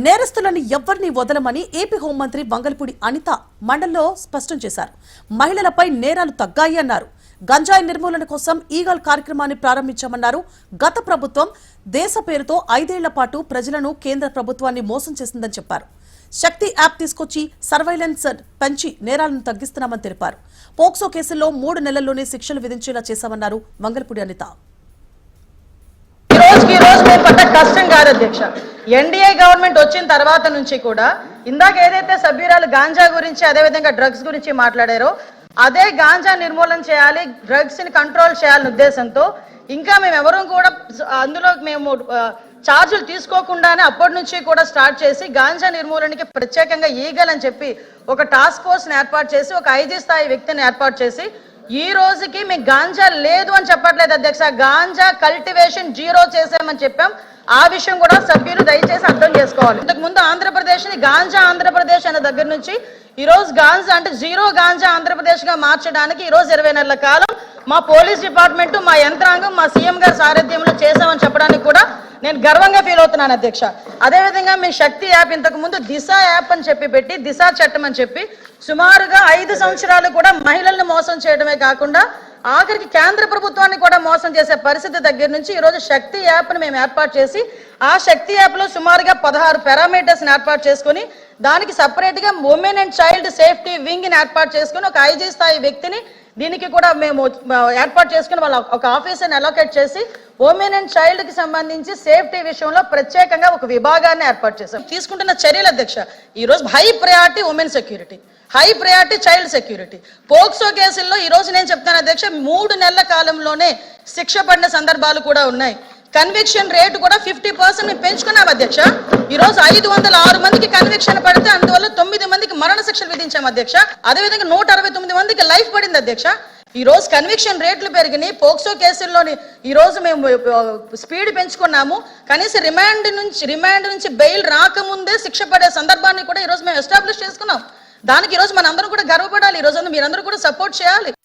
నేరస్తులని ఎవ్వరిని వదలమని ఏపీ హోంమంత్రి వంగల్పూడి అనిత మండలిలో స్పష్టం చేశారు. మహిళలపై నేరాలు తగ్గాయి అన్నారు. గంజాయి నిర్మూలన కోసం ఈగల్ కార్యక్రమాన్ని ప్రారంభించామన్నారు. గత ప్రభుత్వం దేశ పేరుతో 5 ఏళ్ల పాటు ప్రజలను కేంద్ర ప్రభుత్వాన్ని మోసం చేసిందని చెప్పారు. శక్తి యాప్ తీసుకొచ్చి సర్వైలెన్స్ పెంచి నేరాలను తగ్గిస్తున్నామని తెలిపారు. పోక్సో కేసుల్లో 3 నెలల్లోనే శిక్షలు విధించేలా చేశామన్నారు వంగల్పూడి అనిత. కష్టం కాదు అధ్యక్ష. ఎన్డీఏ గవర్నమెంట్ వచ్చిన తర్వాత నుంచి కూడా ఇందాక ఏదైతే సభ్యురాలు గాంజా గురించి అదేవిధంగా డ్రగ్స్ గురించి మాట్లాడారో అదే గాంజా నిర్మూలన చేయాలి, డ్రగ్స్ ని కంట్రోల్ చేయాలనే ఉద్దేశంతో ఇంకా మేము ఎవరూ కూడా అందులో మేము ఛార్జీలు తీసుకోకుండానే అప్పటి నుంచి కూడా స్టార్ట్ చేసి గాంజా నిర్మూలనకి ప్రత్యేకంగా ఈగల్ అని చెప్పి ఒక టాస్క్ ఫోర్స్ ని ఏర్పాటు చేసి ఒక 5 స్థాయి వ్యక్తిని ఏర్పాటు చేసి ఈ రోజుకి మీకు గాంజా లేదు అని చెప్పట్లేదు అధ్యక్ష. గాంజా కల్టివేషన్ 0 చేసామని చెప్పాం. ఆ విషయం కూడా సభ్యులు దయచేసి అర్థం చేసుకోవాలి. ఇంతకు ముందు ఆంధ్రప్రదేశ్ ని గాంజా ఆంధ్రప్రదేశ్ అనే దగ్గర నుంచి ఈ రోజు గాంజా అంటే 0 గాంజా ఆంధ్రప్రదేశ్ గా మార్చడానికి ఈ రోజు 20 నెలల కాలం మా పోలీస్ డిపార్ట్మెంట్, మా యంత్రాంగం, మా సీఎం గారి సారథ్యంలో చేశామని చెప్పడానికి కూడా నేను గర్వంగా ఫీల్ అవుతున్నాను అధ్యక్ష. అదేవిధంగా మీ శక్తి యాప్ ఇంతకు ముందు దిశ యాప్ అని చెప్పి పెట్టి దిశ చట్టం అని చెప్పి సుమారుగా 5 సంవత్సరాలు కూడా మహిళలను మోసం చేయడమే కాకుండా ఆఖరికి కేంద్ర ప్రభుత్వాన్ని కూడా మోసం చేసే పరిస్థితి దగ్గర నుంచి ఈ రోజు శక్తి యాప్ ని మేము ఏర్పాటు చేసి ఆ శక్తి యాప్ లో సుమారుగా 16 పారామీటర్స్ ని ఏర్పాటు చేసుకుని దానికి సపరేట్ గా women and child safety wing ని ఏర్పాటు చేసుకుని ఒక 5 స్థాయి వ్యక్తిని దీనికి కూడా మేము ఏర్పాటు చేసుకుని వాళ్ళ ఒక ఆఫీసర్ని అలొకేట్ చేసి ఉమెన్ అండ్ చైల్డ్ కి సంబంధించి సేఫ్టీ విషయంలో ప్రత్యేకంగా ఒక విభాగాన్ని ఏర్పాటు చేశాం. తీసుకుంటున్న చర్యలు అధ్యక్ష ఈ రోజు high priority women security, high priority child security. POCSO కేసుల్లో ఈ రోజు నేను చెప్తాను అధ్యక్ష 3 నెలల కాలంలోనే శిక్ష పడిన సందర్భాలు కూడా ఉన్నాయి. కన్విక్షన్ రేటు కూడా 50% పెంచుకున్నాం అధ్యక్ష. ఈ రోజు 506 మందికి కన్విక్షన్ పడితే అందువల్ల 9 మందికి మరణ శిక్షలు విధించాం అధ్యక్ష. అదేవిధంగా 169 మందికి లైఫ్ పడింది అధ్యక్ష. ఈ రోజు కన్విక్షన్ రేట్లు పెరిగినాయి. పోక్సో కేసుల్లోని ఈ రోజు మేము స్పీడ్ పెంచుకున్నాము. కనీసం రిమాండ్ నుంచి బెయిల్ రాకముందే శిక్ష పడే సందర్భాన్ని కూడా ఈ రోజు మేము ఎస్టాబ్లిష్ చేసుకున్నాం. దానికి ఈ రోజు మనందరం కూడా గర్వపడాలి. ఈ రోజు మీరందరూ కూడా సపోర్ట్ చేయాలి.